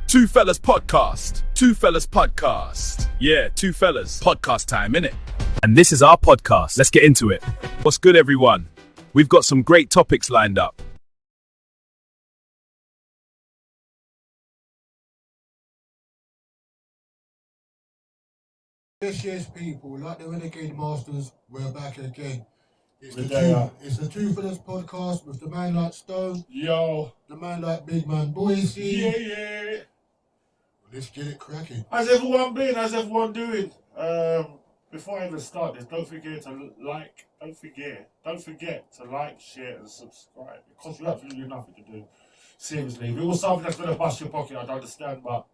Two Fellas Podcast. Two Fellas Podcast. Yeah, Two Fellas. Podcast time, innit? And this is our podcast. Let's get into it. What's good, everyone? We've got some great topics lined up. Yes, people, like the Renegade Masters, we're back again. It's the Two Fellas Podcast with the man like Stone. Yo. The man like Big Man Boise. Yeah. Let's get it cracking. How's everyone been? How's everyone doing? Before I even start this, don't forget to like, share and subscribe. It costs you absolutely nothing to do. Seriously, if it was something that's going to bust your pocket, I'd understand, but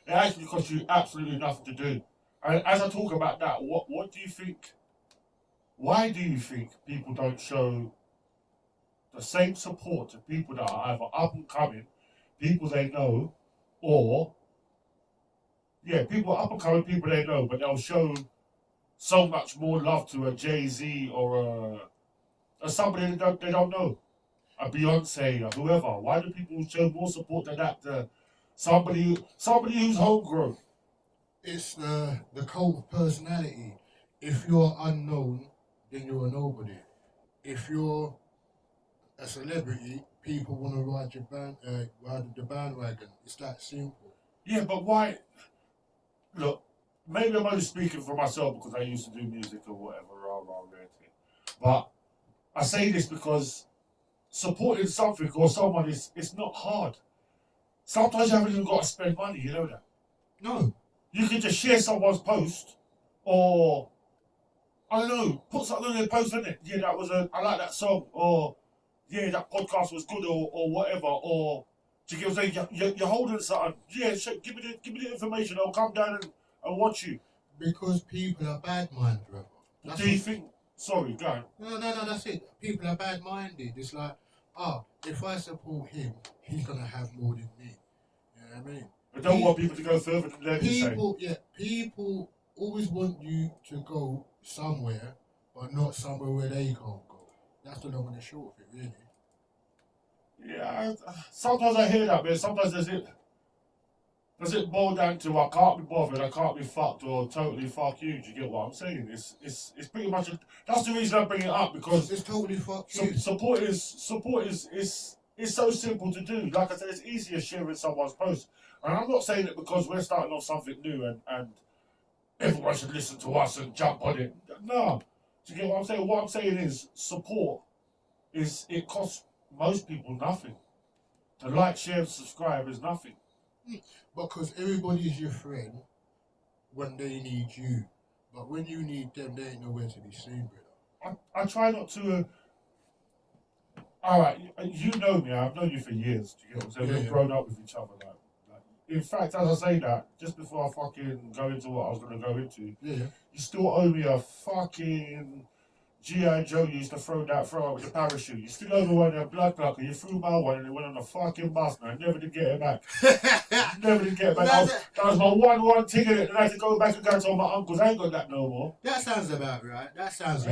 it actually costs you absolutely nothing to do. And as I talk about that, what do you think? Why do you think people don't show the same support to people that are either up and coming, people they know, or people up and coming, people they know, but they'll show so much more love to a Jay-Z or somebody they don't know, a Beyonce or whoever? Why do people show more support than that to somebody who's homegrown? It's the cult of personality. If you're unknown, then you're a nobody. If you're a celebrity, people want to ride the bandwagon. It's that simple. Yeah, but why? Look, maybe I'm only speaking for myself because I used to do music or whatever, but I say this because supporting something or someone it's not hard. Sometimes you haven't even got to spend money, you know that? No. You can just share someone's post, or I don't know, put something on their post, innit? Yeah, I like that song, or yeah, that podcast was good, or whatever, or do you get what I'm saying? You're holding something. Yeah, give me the information. I'll come down and watch you. Because people are bad-minded, brother. Do you think? Sorry, go on. No, that's it. People are bad-minded. It's like, if I support him, he's gonna have more than me. You know what I mean? I don't want people to go further than them. People always want you to go somewhere, but not somewhere where they can't go. That's the long and the short of it, really. Yeah, sometimes I hear that, but sometimes does it boil down to I can't be bothered, I can't be fucked, or totally fuck you? Do you get what I'm saying? It's pretty much that's the reason I bring it up, because it's totally fuck you. Support is so simple to do. Like I said, it's easier sharing someone's post. And I'm not saying it because we're starting off something new and everyone should listen to us and jump on it. No. Do you get what I'm saying? What I'm saying is support it costs most people nothing. To like, share, and subscribe is nothing. Because everybody is your friend when they need you. But when you need them, they ain't nowhere to be seen, brother. I try not to... Alright, you know me, I've known you for years. Do you get what I'm saying? We've grown up with each other. In fact, as I say that, just before I fucking go into what I was going to go into, you still owe me a fucking G.I. Joe used to throw out with the parachute. You still owe me one of their blood clocker. You threw my one and it went on the fucking bus, and I never did get it back. That was my one ticket, and I had to go back and go to all my uncles. I ain't got that no more. That sounds about right. That sounds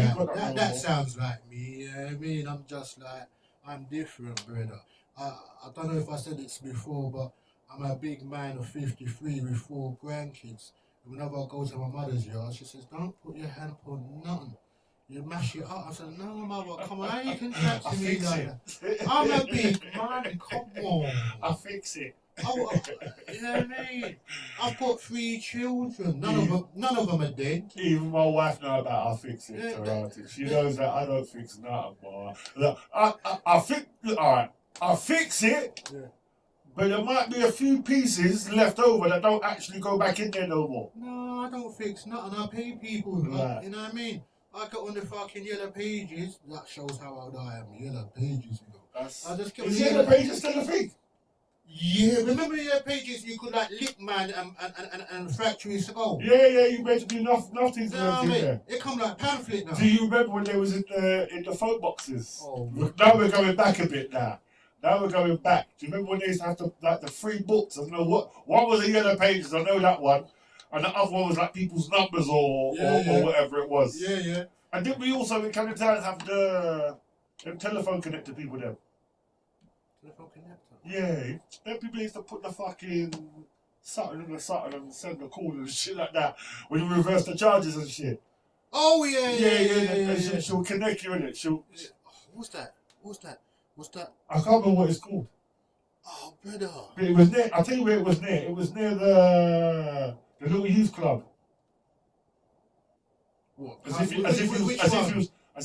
like me. You know what I mean? I'm just like, I'm different, brother. I don't know if I said this before, but I'm a big man of 53 with 4 grandkids. And whenever I go to my mother's yard, she says, don't put your hand upon nothing. You mash it up. I said, no, mother, come on, how you can chat to me like that? I'm a big man, come on. I fix it. You know what I mean? I've got 3 children. None of them are dead. Even my wife knows about I fix it. She knows that I don't fix nothing, boy. Look, I fix it. Yeah. But there might be a few pieces left over that don't actually go back in there no more. No, I don't fix nothing. I pay people. Right. You know what I mean? I got on the fucking Yellow Pages. That shows how old I am. Yellow Pages, you know. Is Yellow Pages still a thing? Yeah, remember Yellow Pages? You could like lick man and fracture his skull. Yeah, you better do nothing to them there. It come like pamphlet now. Do you remember when they was in the phone boxes? Oh, now we're going back a bit now. Now we're going back. Do you remember when they used to have the 3 books? I don't know what. One was the Yellow Pages, I know that one. And the other one was like people's numbers or whatever it was. Yeah. And didn't we also in Canada have the telephone connector people there? Telephone connector? Yeah, them people used to put the fucking something in the something and send the call and shit like that when you reverse the charges and shit. Oh yeah. And she'll connect you in it. What's that? I can't remember what it's called. Oh, brother. But it was near. I'll tell you where it was near. It was near the little youth club. What? As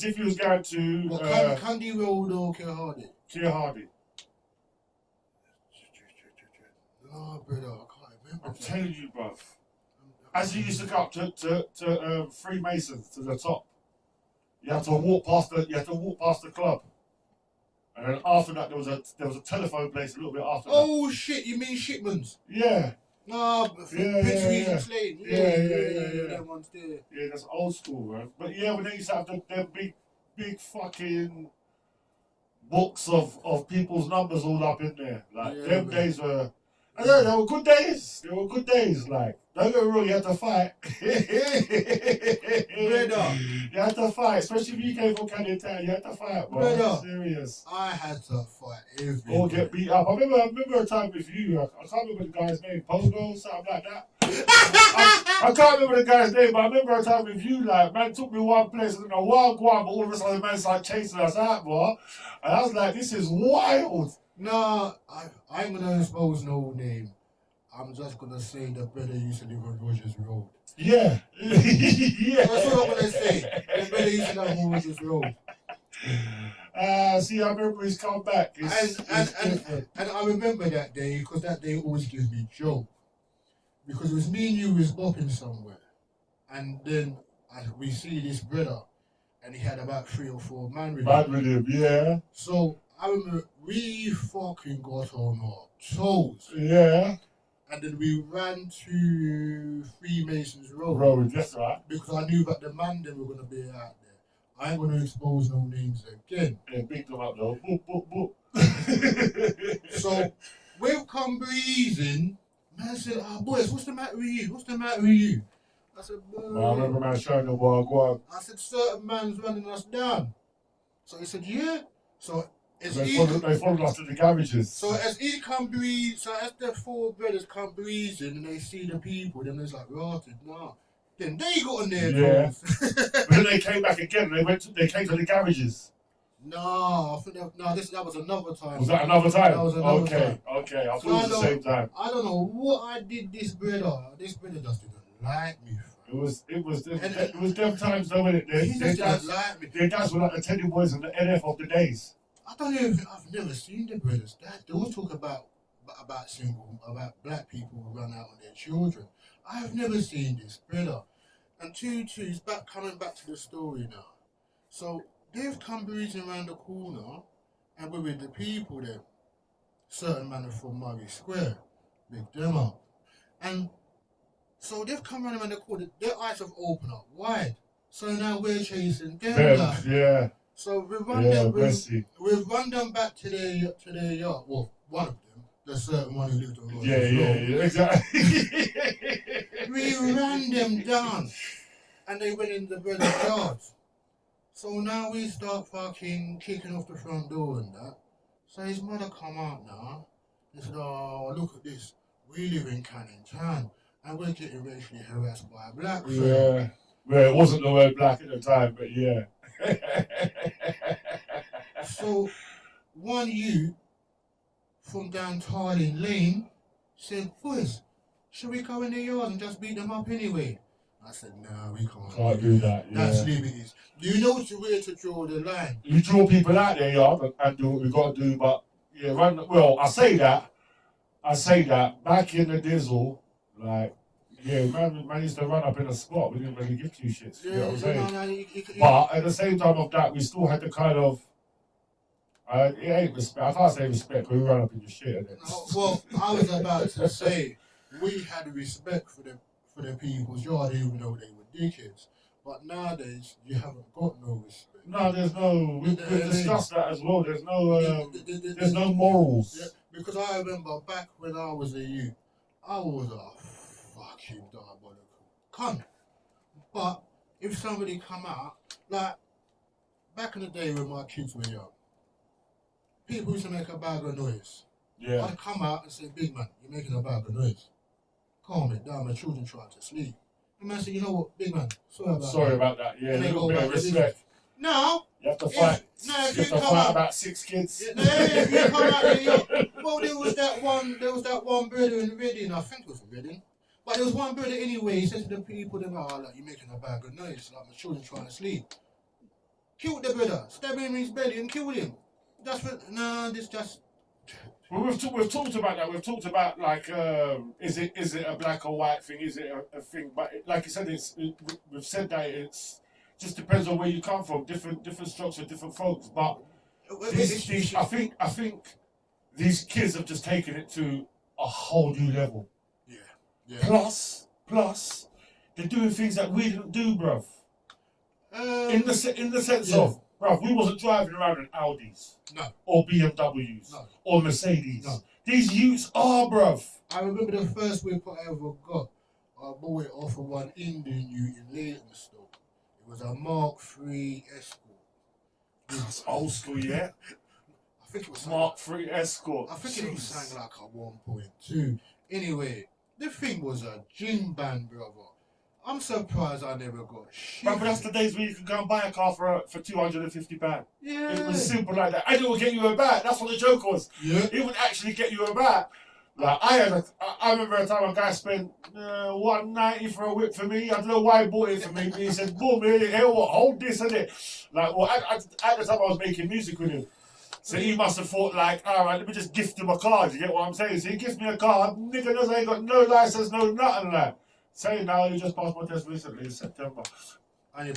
if he was going to. What, Candy Road or Keir Hardy? Keir Hardy. No, brother, I can't remember. I'm telling you, bruv. As you used to go up to Freemasons to the top, you had to walk past the club, and then after that there was a telephone place a little bit after that. Oh shit! You mean Shipmans? Yeah. No, Prince Regent's Lane. Yeah. That one's there. Yeah, that's old school, man. But yeah, when they used to have them big fucking books of people's numbers all up in there, like them days were. I know, they were good days. Like, don't get me wrong, you had to fight. Brother. You had to fight, especially if you came from Canning Town. You had to fight, bro. Brother. Serious. I had to fight every Or get beat up. I remember a time with you. I can't remember the guy's name. Pogo, something like that. I can't remember the guy's name, but I remember a time with you. Like, man took me one place and a wild guan, but all of a sudden, man started chasing us out, bro. And I was like, this is wild. No, I ain't gonna expose no name. I'm just gonna say the brother used to live on Rogers Road. Yeah. Yeah. That's what I'm gonna say. The brother used to live on Rogers Road. See, I remember he's come back. And I remember that day because that day always gives me joke. Because it was me and you was bopping somewhere. And then we see this brother and he had about 3 or 4 man with him. Yeah. So I remember we fucking got on our toes. Yeah. And then we ran to Freemasons Road. Road, that's right. Because I knew that the man then were going to be out there. I ain't going to expose no names again. Yeah, beat them up though. Boop, boop. So, we've come breathing. Man said, boys, what's the matter with you? I said, I remember man showing the wild guan. I said, certain man's running us down. So he said, yeah. So, they followed us to the garages. So as he come breathe, so as the 4 brothers come breathing and they see the people, then it's like, rotted, nah. Then they got on their toes. But then they came back again. They came to the garages. No, I think that was another time. Was that another time? That was another time. Okay. I thought it was the same time. I don't know what I did. This brother just didn't like me. It was them times though, wasn't it? He just didn't like me. Their dads were like the Teddy Boys and the NF of the days. I've never seen the brothers. They always talk about black people who run out on their children. I have never seen this, brother. And Tutu's coming back to the story now. So they've come breezing around the corner, and we're with the people there. Certain man from Murray Square, big them up, and so they've come around the corner. Their eyes have opened up wide. So now we're chasing them. Yeah. So we've run them back to their yard. Well, one of them, the certain one who lived on Rogers Road. Yeah, exactly. We ran them down, and they went in the brother's yard. So now we start fucking kicking off the front door and that. So his mother come out now. He said, "Oh, look at this. We live in Canning Town, and we're getting racially harassed by a black fella." Yeah. Well, it wasn't the word black at the time, but yeah. So, one youth from down Tarling Lane said, "Boys, should we go in the yard and just beat them up anyway?" I said, "No, we can't do that. Yeah. That's liberties. You know where to draw the line. You draw people out there, yard, and do what we got to do, but yeah, I say that back in the Dizzle, like, yeah, man used to run up in a spot. We didn't really give 2 shits. You know what I'm saying? But at the same time of that, we still had the kind of, it ain't respect. I can't say respect, but we run up in your shit. Well, I was about to say, we had respect for the people's yard, even though they were dickheads. But nowadays, you haven't got no respect. No, there's no. We've discussed that as well. There's no morals. Yeah, because I remember back when I was a youth, I was a fucking diabolical cunt. But if somebody come out, like back in the day when my kids were young, people used to make a bag of noise. Yeah. I'd come out and say, big man, you're making a bag of noise. Calm it down, my children trying to sleep. And man said, you know what, big man, sorry about that. Yeah, a And they little go bit back of to respect. Now, You have to fight. No, You if have you to come fight out, about 6 kids. if you come out there, well, there was that one brother in Reading, I think it was Reading. But there was one brother anyway, he said to the people, then, oh, look, you're making a bag of noise, like my children trying to sleep. Killed the brother, stabbed him in his belly and killed him. That's what, this just... Well, we've talked about that. We've talked about like, is it a black or white thing? Is it a thing? But like you said, we've said that it's just depends on where you come from. Different strokes for different folks. But I think these kids have just taken it to a whole new level. Yeah. Plus, they're doing things that we didn't do, bruv. In the sense of, bruv, we wasn't driving around in Audis. No. Or BMWs. No. Or Mercedes. No. These youths are, bruv. I remember the first whip I ever got. I bought it off of one Indian youth in Leytonstone. It was a Mark III Escort. That's old school, yeah? I think it was Mark III Escort. I think it was something like a 1.2. Anyway, the thing was a gym band, brother. I'm surprised I never got shit. But that's the days when you can go and buy a car for £250. Yeah. It was simple like that. And it would get you a bat. That's what the joke was. Yeah. It would actually get you a bat. Like I remember a time a guy spent $190 for a whip for me. I don't know why he bought it for me, but he said, boom, here, what, hold this and it. Like, well, at the time I was making music with him. So he must have thought like, all right, let me just gift him a car. Do you get what I'm saying? So he gives me a car. Nigga knows I ain't got no license, no nothing like. Saying now, you just passed my test recently in September. I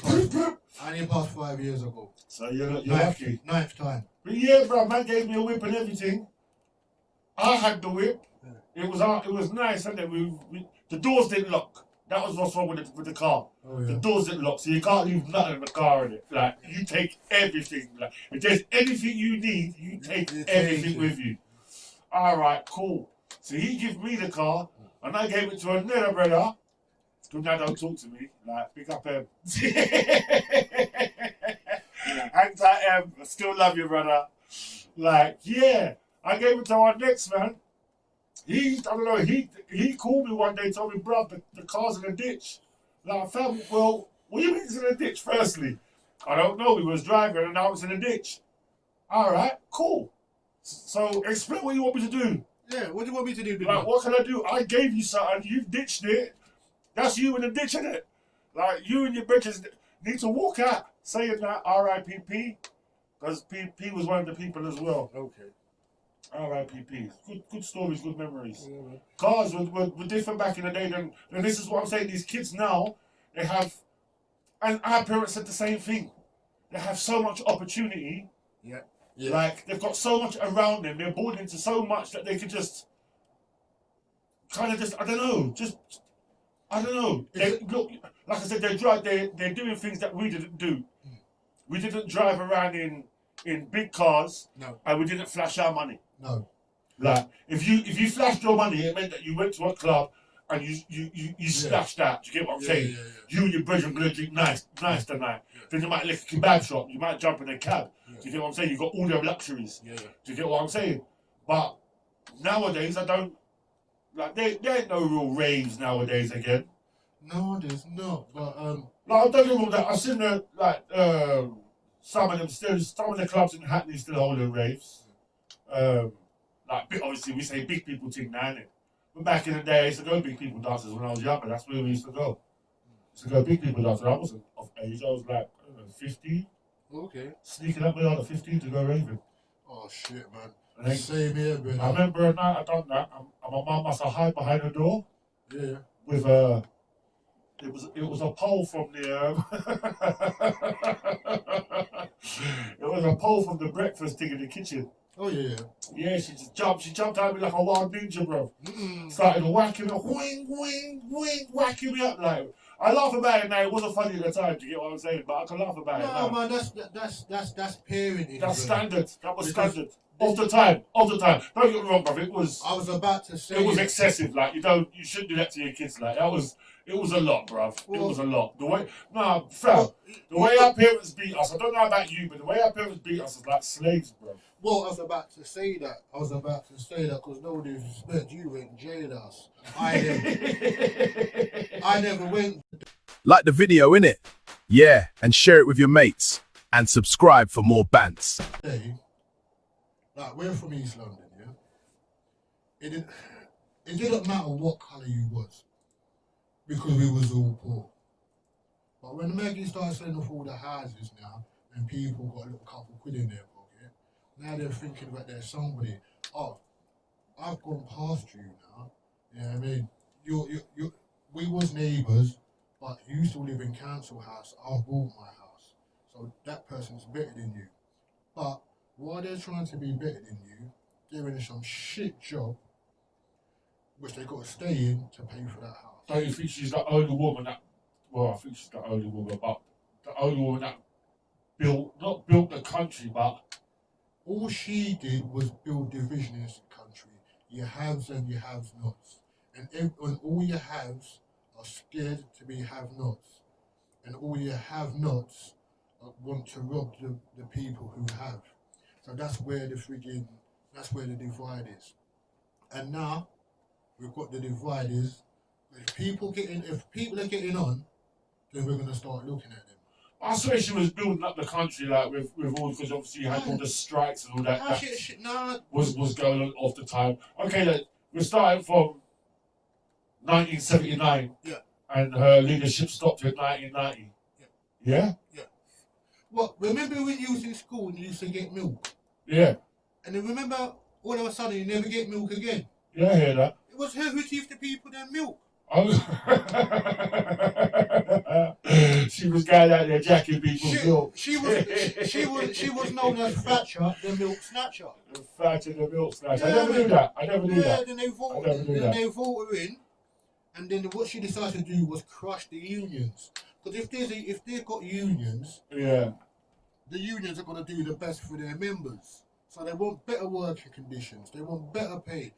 only passed 5 years ago. So you're lucky. 9th time. But yeah, bro, man gave me a whip and everything. I had the whip. Yeah. It was nice, and then the doors didn't lock. That was what's wrong with the car. Oh, yeah. The doors didn't lock, so you can't leave nothing in the car in it. Like, you take everything. Like, if there's anything you need, you take everything with you. All right, cool. So he gave me the car, and I gave it to another brother. Who now don't talk to me. Like, pick up him. Hang tight, M. I still love you, brother. Like, yeah. I gave it to our next man. He called me one day and told me, bruv, the car's in a ditch. Like, fam, well, what do you mean it's in a ditch, firstly? I don't know. We was driving and now it's in a ditch. All right, cool. So, explain what you want me to do. Yeah, what do you want me to do? Like, what can I do? I gave you something. You've ditched it. That's you in the ditch, isn't it? Like, you and your bitches need to walk out saying that R.I.P.P. Because P was one of the people as well. Okay. R.I.P.P. Good stories, good memories. Yeah, Cars were different back in the day than this is what I'm saying. These kids now, they have, and our parents said the same thing. They have so much opportunity. Yeah. Like, they've got so much around them. They're born into so much that they could just, kind of just, I don't know. Look, like I said, they're doing things that we didn't do. We didn't drive around in big cars. No. And we didn't flash our money. No. Like, if you flashed your money, it meant that you went to a club and you splashed out. Do you get what I'm saying? Yeah. You and your brethren going to drink nice tonight. Yeah. Then you might lick a kebab shop. You might jump in a cab. Yeah. Do you get what I'm saying? You got all your luxuries. Yeah. Do you get what I'm saying? But nowadays, I don't. Like, there ain't no real raves nowadays again. No, there's not. But like, don't get me wrong. I've seen some of the clubs in Hackney still holding raves. Like, obviously we say big people thing now, innit? But back in the day, I used to go big people dances when I was younger. That's where we used to go. Big people dances. I wasn't of age. I was like 15. Okay. Sneaking up with at 15 to go raving. Oh shit, man. And Same here, brother. I remember a night I done that. And my mum must have hid behind the door. Yeah. With it was a pole from the it was a pole from the breakfast thing in the kitchen. Oh yeah. Yeah, she jumped at me like a wild ninja, bro. Started whacking me up, whacking me up like. I laugh about it now. It wasn't funny at the time. Do you get what I'm saying? But I can laugh about it now. No, man, that's parenting. That's standard. That was standard. Of the time. Don't get me wrong, bro. It was. I was about to say. It was excessive. Like, you shouldn't do that to your kids. Like, it was a lot, bruv. It was a lot. The way our parents beat us, I don't know about you, but the way our parents beat us is like slaves, bruv. Well, I was about to say that. Because no disrespect, you went jailhouse. I never went. Like the video, innit? Yeah, and share it with your mates. And subscribe for more bants. Like, we're from East London, yeah? It didn't matter what colour you was. Because we was all poor. But when Maggie started selling off all the houses now, and people got a little couple quid in their pocket, now they're thinking that there's somebody, oh, I've gone past you now. You know what I mean? We was neighbours, but you used to live in council house. I bought my house. So that person's better than you. But while they're trying to be better than you, they're in some shit job, which they got to stay in to pay for that house. Don't you think she's the only woman that, well, I think she's the only woman, but the only woman that not built the country, but all she did was build division in this country. You haves and you have nots. And all your haves are scared to be have nots. And all your have nots want to rob the people who have. So that's where the divide is. And now we've got the divide is, if people are getting on, then we're gonna start looking at them. I swear she was building up the country like with all, because obviously you had all the strikes and all that. Was going on off the time. Okay, then we're starting from 1979. Yeah. And her leadership stopped in 1990. Yeah. Yeah. What? Remember when you was in school and you used to get milk? Yeah. And then remember all of a sudden you never get milk again? Yeah, I hear that. It was her who gave the people their milk. Oh. She was going out there jacking people's milk. She was known as Thatcher, the milk snatcher. Thatcher, the milk snatcher. I never knew that. Then they voted her in, and then what she decided to do was crush the unions. Because if they've got unions, yeah, the unions are going to do the best for their members. So they want better working conditions. They want better pay.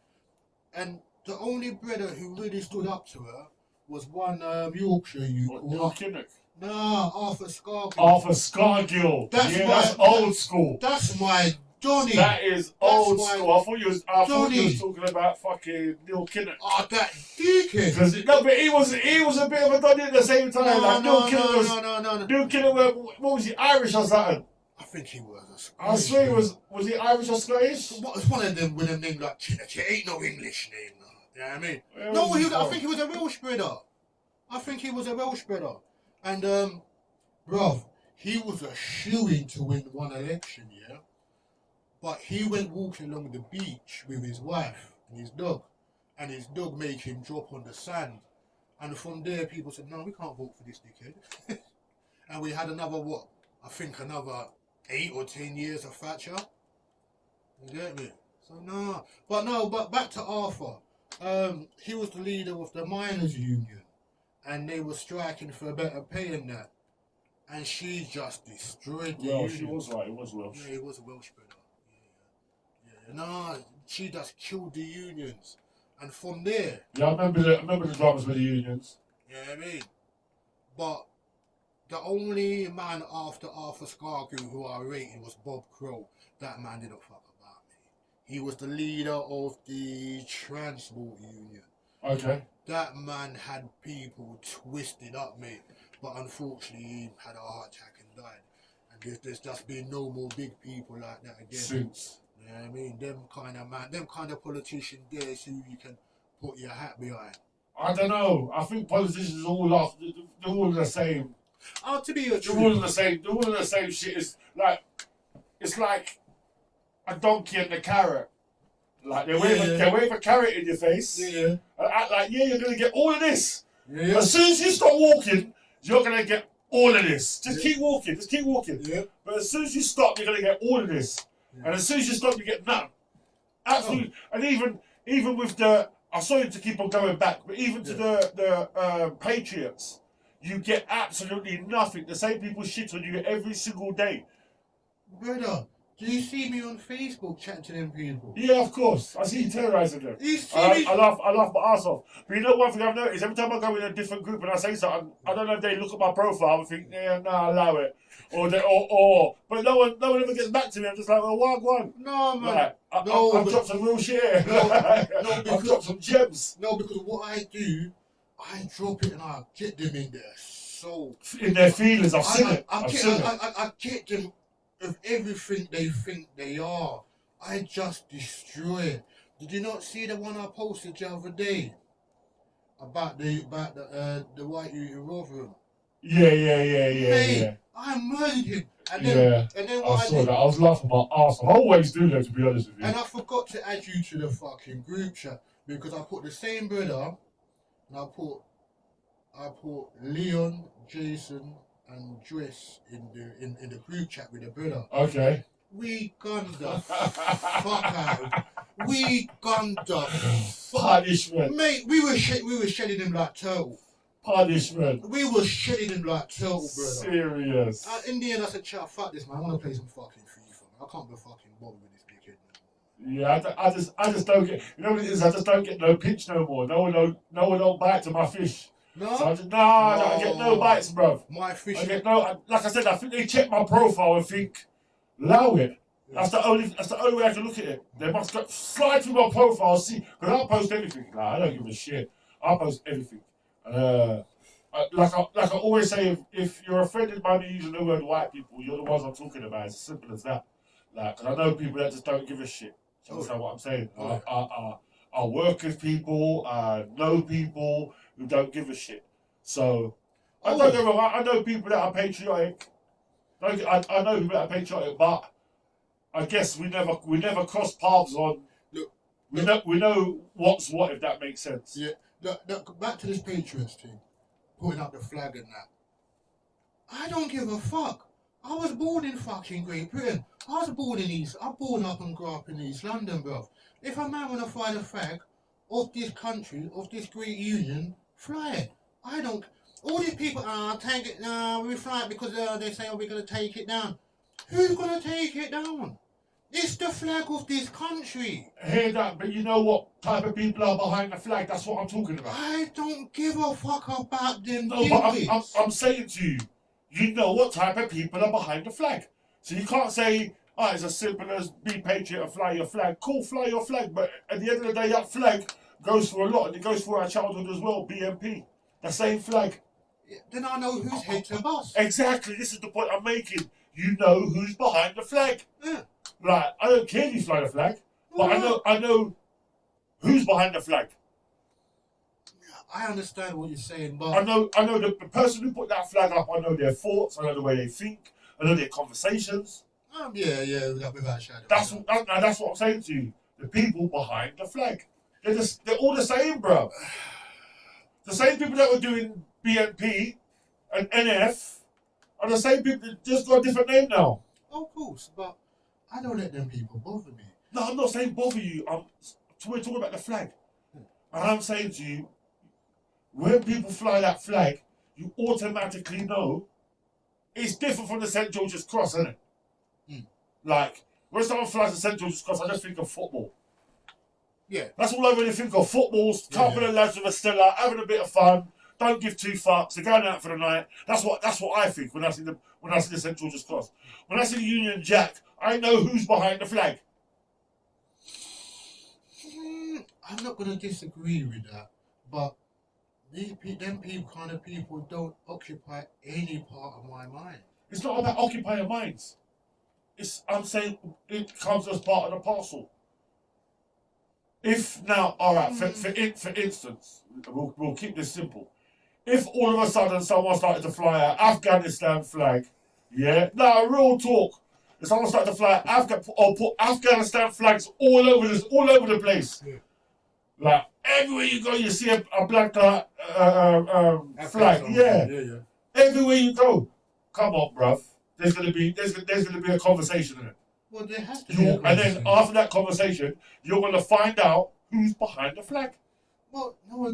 And the only brother who really stood up to her was one Yorkshire youth. Neil Kinnock? Nah, Arthur Scargill. Arthur Scargill. That's old school. That's my Johnny. That is old school. I thought you was talking about fucking Neil Kinnock. Oh, that dickhead. No, but he was a bit of a Donny at the same time. No. Neil Kinnock, what was he, Irish or something? I think he was. I swear he was he Irish or Scottish? It's one of them with a name like Chitter. Ain't no English name. You know what I mean? I think he was a Welsh brother. And, bruv, he was a shoo-in to win one election, yeah? But he went walking along the beach with his wife and his dog. And his dog made him drop on the sand. And from there, people said, no, we can't vote for this dickhead. And we had another 8 or 10 years of Thatcher. You get me? So, no. But back to Arthur. He was the leader of the miners' union, and they were striking for better pay and that. And she just destroyed the union. She was right. It was Welsh. Yeah, he was a Welsh brother. Yeah. No, she just killed the unions, and from there. Yeah, I remember the dramas with the unions. Yeah, I mean, but the only man after Arthur Scargill who I rated was Bob Crow. That man didn't fuck about me. He was the leader of the transport union. Okay. That man had people twisted up, mate. But unfortunately, he had a heart attack and died. And there's just been no more big people like that again. Since. You know what I mean? Them kind of politicians there is who you can put your hat behind. I don't know. I think politicians are all off. They're all the same. Oh, to be a They're all the same. They're all the same shit. It's like a donkey and a carrot. Like they wave a carrot in your face. Yeah. And act like you're gonna get all of this. Yeah. As soon as you stop walking, you're gonna get all of this. Just keep walking. Yeah. But as soon as you stop, you're gonna get all of this. Yeah. And as soon as you stop, you get none. Absolutely. Oh. And even with the, I'm sorry to keep on going back, but even to the Patriots, you get absolutely nothing. The same people shit on you every single day. Brother, Do you see me on Facebook chatting to them people? Yeah, of course. I see you terrorising them. You see I me? laugh my ass off. But you know one thing I've noticed? Every time I go in a different group and I say something, I don't know if they look at my profile and think, yeah, nah, allow it. But no one ever gets back to me. I'm just like, well, wagwan. No, man. Like, I've dropped some real shit. I've dropped some gems. No, because what I do, I drop it and I get them in their soul. In their feelings, I've seen it. I get them of everything they think they are. I just destroy it. Did you not see the one I posted the other day about the white youth in Rotherham? Yeah. I murdered him. And then I what saw I did, that. I was laughing my ass off. I always do that, to be honest with you. and I forgot to add you to the fucking group chat because I put the same brother, and I put Leon, Jason, and Joyce in the group chat with the brother. Okay. We gunned the fuck out. We gunned the Punishment. mate. We were shedding him like turtle. Punishment. We were shedding him like turtle, brother. Serious. In the end, I said, "Chat, fuck this, man. I want to play some fucking FIFA. Man. I can't be fucking bothered with this big head, man." Yeah, I just don't get. You know what it is? I just don't get no pinch no more. No one don't bite to my fish. No. So I just I get no bites, bruv. My fish. I get no. Like I said, I think they check my profile and think, allow it. That's the only way I can look at it. They must go slide through my profile, see, because I'll post everything. Like, I don't give a shit. I'll post everything. Like I always say, if you're offended by me using the word white people, you're the ones I'm talking about. It's as simple as that. Like, 'cause I know people that just don't give a shit. So that's what I'm saying. I work with people, I know people who don't give a shit. So I don't get wrong. I know people that are patriotic. I know people that are patriotic, but I guess we never cross paths on. Look, we know what's what, if that makes sense. Yeah. Look, back to this Patriots thing, putting up the flag and that. I don't give a fuck. I was born in fucking Great Britain. I was born up and grew up in East London, bro. If a man wanna fly the flag of this country, of this great union, fly it. I don't. All these people, take it. We fly it because they say, we're gonna take it down. Who's gonna take it down? It's the flag of this country. I hear that, but you know what type of people are behind the flag? That's what I'm talking about. I don't give a fuck about them. No, but I'm saying to you, you know what type of people are behind the flag. So you can't say, it's as simple as be patriot and fly your flag. Cool, fly your flag, but at the end of the day, that flag goes for a lot, and it goes for our childhood as well, BNP. The same flag. Yeah, then I know who's head to boss. Exactly, this is the point I'm making. You know who's behind the flag. Yeah. Like, I don't care if you fly the flag, but I know who's behind the flag. I understand what you're saying, but I know the person who put that flag up. I know their thoughts. I know the way they think. I know their conversations. Yeah, without a shadow. That's what I'm saying to you. The people behind the flag, they're all the same, bro. The same people that were doing BNP and NF are the same people that just got a different name now. Of course, but I don't let them people bother me. No, I'm not saying bother you. We're talking about the flag. And I'm saying to you, when people fly that flag, you automatically know it's different from the St. George's Cross, isn't it? Like, when someone flies the St. George's Cross, I just think of football. Yeah. That's all I really think of. Football, couple of lads with a Stella, having a bit of fun, don't give two fucks, they're going out for the night. That's what I think when I see the St. George's Cross. When I see the Union Jack, I know who's behind the flag. I'm not going to disagree with that, but them kind of people don't occupy any part of my mind. It's not about occupying minds. I'm saying it comes as part of the parcel. If now, all right, for instance, we'll keep this simple. If all of a sudden someone started to fly an Afghanistan flag, real talk. If someone started to fly put Afghanistan flags all over the place, like everywhere you go, you see a black flag. Yeah. Everywhere you go, come on, bruv. There's gonna be a conversation in it. Well, there has to be. And then after that conversation, you're gonna find out who's behind the flag. Well, no,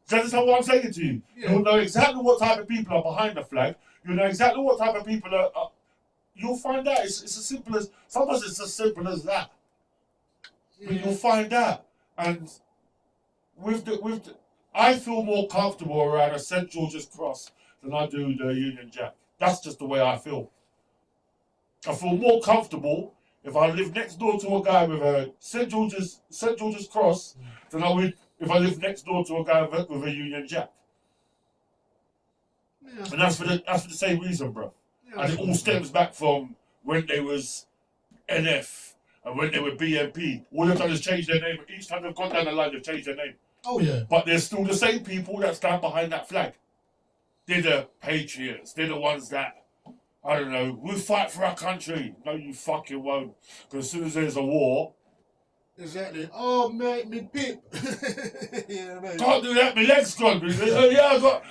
That's what I'm saying to you. Yeah. You'll know exactly what type of people are behind the flag. You'll know exactly what type of people you'll find out. It's as simple as, sometimes it's as simple as that. But you'll find out. And I feel more comfortable around a St. George's Cross than I do the Union Jack. That's just the way I feel. I feel more comfortable if I live next door to a guy with a St. George's Cross than I would if I live next door to a guy with a Union Jack. Yeah. And that's for the same reason, bro. Yeah, and it all stems back from when they was NF and when they were BNP. All they've done is change their name. Each time they've gone down the line, they've changed their name. Oh, yeah. But they're still the same people that stand behind that flag. They're the patriots. They're the ones that, I don't know, we'll fight for our country. No, you fucking won't. Because as soon as there's a war... Exactly. Oh, mate, me pip. Yeah, mate. Can't do that, my legs gone. Yeah, I got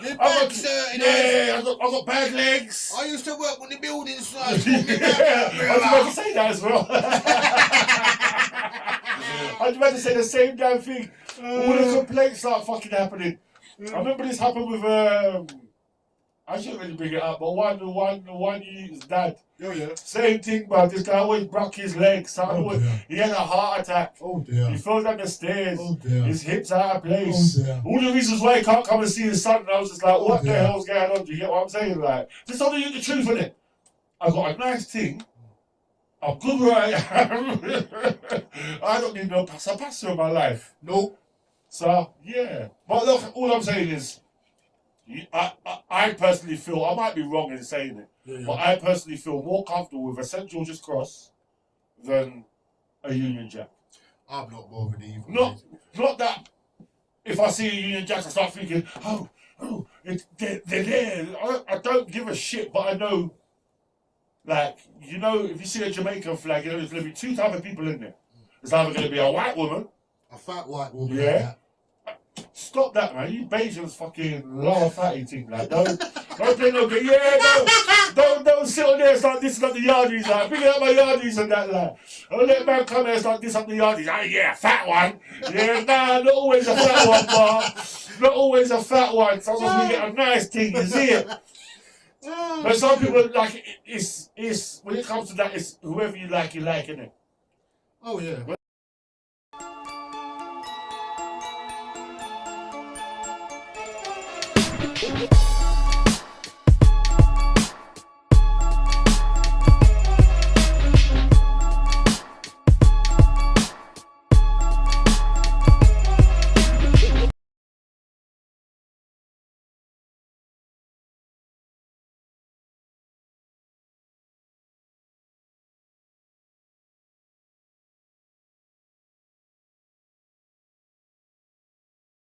bad legs. I used to work on the building site. I was about to say that as well. I was about to say the same damn thing. All the complaints start fucking happening. I remember this happened with I shouldn't really bring it up, but one his dad. Oh yeah. Same thing, but this guy always broke his legs. He had a heart attack. Oh dear. He fell down the stairs. Oh dear. His hips out of place. Oh dear. All the reasons why he can't come and see his son. And I was just like, what the hell's going on? Do you get what I'm saying? Like, just telling you the truth, innit? I got a nice thing. I'm good where I am. I don't need no passer in my life. Nope. So, yeah. But look, all I'm saying is, I personally feel, I might be wrong in saying it, but I personally feel more comfortable with a St. George's Cross than a Union Jack. I'm not bothered either. Not that if I see a Union Jack, I start thinking, they're there. I don't give a shit, but I know, like, you know, if you see a Jamaican flag, you know there's going to be two types of people in there. There's either going to be a white woman. A fat white woman. Yeah. Stop that, man. You Bajans fucking lower fatty thing, like, don't play no game. Yeah, don't sit on there and start dissing up the yardies, like, bring out my yardies and that, like. Don't let man come here and start dissing up the yardies. Oh, yeah, fat one. Yeah, nah, not always a fat one, but not always a fat one. Sometimes we get a nice thing, you see it? But some people, like, it's when it comes to that, it's whoever you like, innit? Oh, yeah.